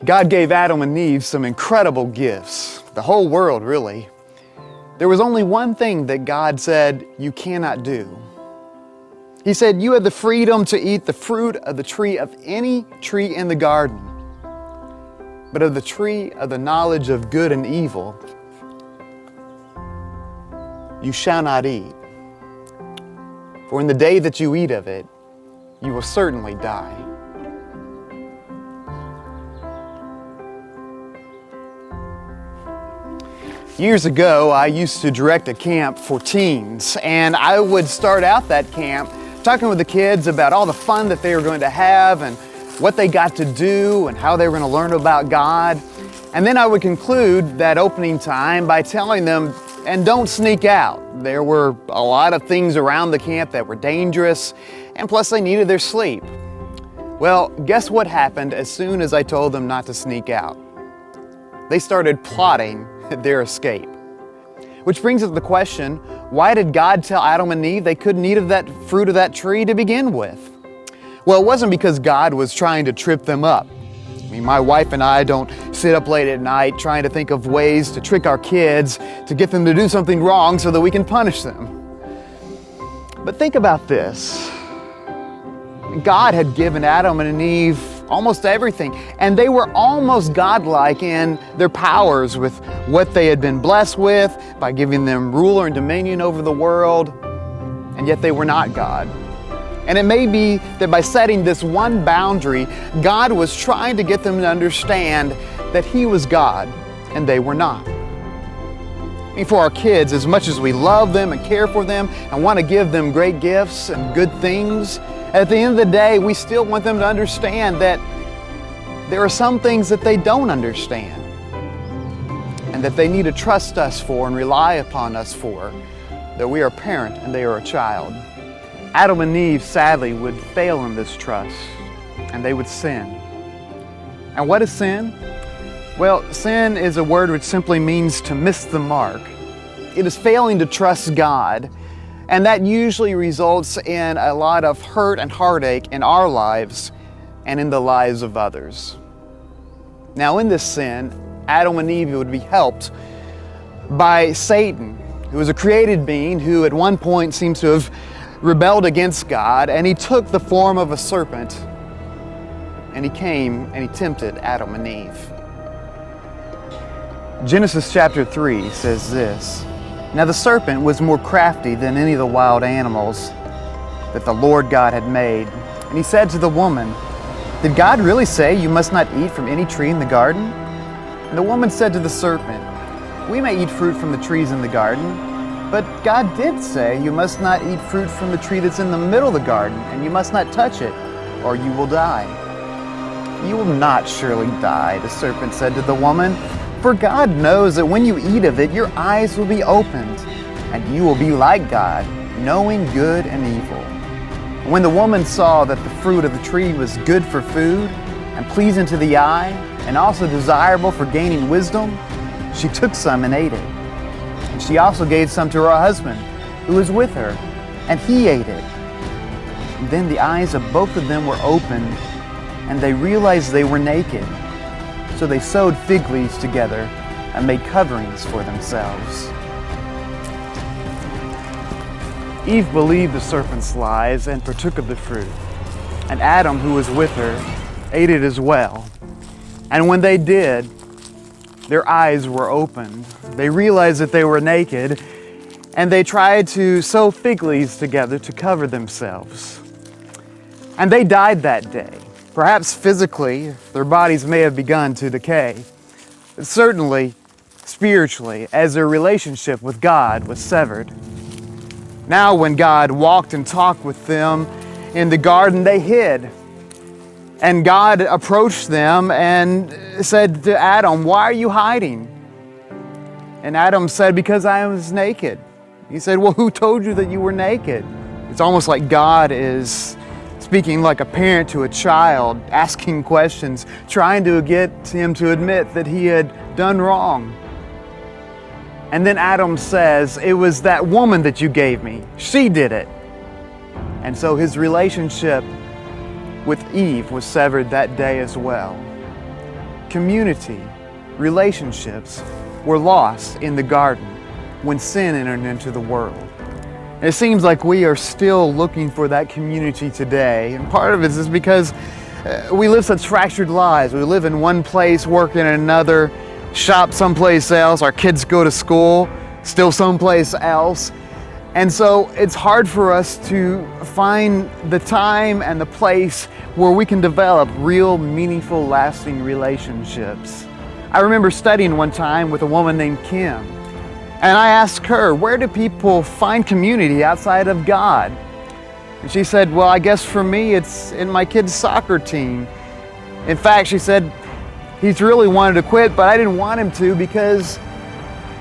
God gave Adam and Eve some incredible gifts, the whole world really. There was only one thing that God said you cannot do. He said you had the freedom to eat the fruit of the tree of any tree in the garden, but of the tree of the knowledge of good and evil, you shall not eat. For in the day that you eat of it, you will certainly die. Years ago, I used to direct a camp for teens, and I would start out that camp talking with the kids about all the fun that they were going to have and what they got to do and how they were going to learn about God. And then I would conclude that opening time by telling them, and don't sneak out. There were a lot of things around the camp that were dangerous, and plus they needed their sleep. Well, guess what happened as soon as I told them not to sneak out? They started plotting their escape. Which brings us to the question, why did God tell Adam and Eve they couldn't eat of that fruit of that tree to begin with? Well, it wasn't because God was trying to trip them up. I mean, my wife and I don't sit up late at night trying to think of ways to trick our kids to get them to do something wrong so that we can punish them. But think about this. God had given Adam and Eve almost everything, and they were almost godlike in their powers with what they had been blessed with by giving them ruler and dominion over the world, and yet they were not God. And it may be that by setting this one boundary, God was trying to get them to understand that He was God and they were not. I mean, for our kids, as much as we love them and care for them and want to give them great gifts and good things, at the end of the day, we still want them to understand that there are some things that they don't understand and that they need to trust us for and rely upon us for, that we are a parent and they are a child. Adam and Eve, sadly, would fail in this trust and they would sin. And what is sin? Well, sin is a word which simply means to miss the mark. It is failing to trust God, and that usually results in a lot of hurt and heartache in our lives and in the lives of others. Now, in this sin, Adam and Eve would be helped by Satan, who was a created being who at one point seems to have rebelled against God, and he took the form of a serpent, and he came and he tempted Adam and Eve. Genesis chapter 3 says this, "Now the serpent was more crafty than any of the wild animals that the Lord God had made. And he said to the woman, 'Did God really say you must not eat from any tree in the garden?' And the woman said to the serpent, 'We may eat fruit from the trees in the garden, but God did say you must not eat fruit from the tree that's in the middle of the garden, and you must not touch it, or you will die.' 'You will not surely die,' the serpent said to the woman, 'for God knows that when you eat of it, your eyes will be opened, and you will be like God, knowing good and evil.' And when the woman saw that the fruit of the tree was good for food, and pleasing to the eye, and also desirable for gaining wisdom, she took some and ate it. And she also gave some to her husband, who was with her, and he ate it. And then the eyes of both of them were opened, and they realized they were naked. So they sewed fig leaves together and made coverings for themselves." Eve believed the serpent's lies and partook of the fruit. And Adam, who was with her, ate it as well. And when they did, their eyes were opened. They realized that they were naked, and they tried to sew fig leaves together to cover themselves. And they died that day. Perhaps physically, their bodies may have begun to decay, but certainly spiritually, as their relationship with God was severed. Now, when God walked and talked with them in the garden, they hid. And God approached them and said to Adam, "Why are you hiding?" And Adam said, "Because I was naked." He said, "Well, who told you that you were naked?" It's almost like God is speaking like a parent to a child, asking questions, trying to get him to admit that he had done wrong. And then Adam says, "It was that woman that you gave me. She did it." And so his relationship with Eve was severed that day as well. Community, relationships were lost in the garden when sin entered into the world. And it seems like we are still looking for that community today. And part of it is because we live such fractured lives. We live in one place, work in another, shop someplace else. Our kids go to school, still someplace else. And so it's hard for us to find the time and the place where we can develop real, meaningful, lasting relationships. I remember studying one time with a woman named Kim. And I asked her, where do people find community outside of God? And she said, well, I guess for me, it's in my kid's soccer team. In fact, she said, he's really wanted to quit, but I didn't want him to because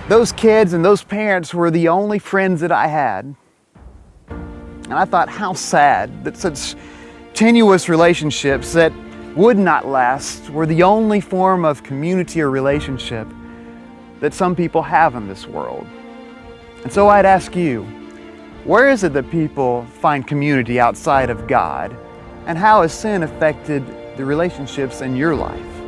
those kids and those parents were the only friends that I had. And I thought, how sad that such tenuous relationships that would not last were the only form of community or relationship that some people have in this world. And so I'd ask you, where is it that people find community outside of God? And how has sin affected the relationships in your life?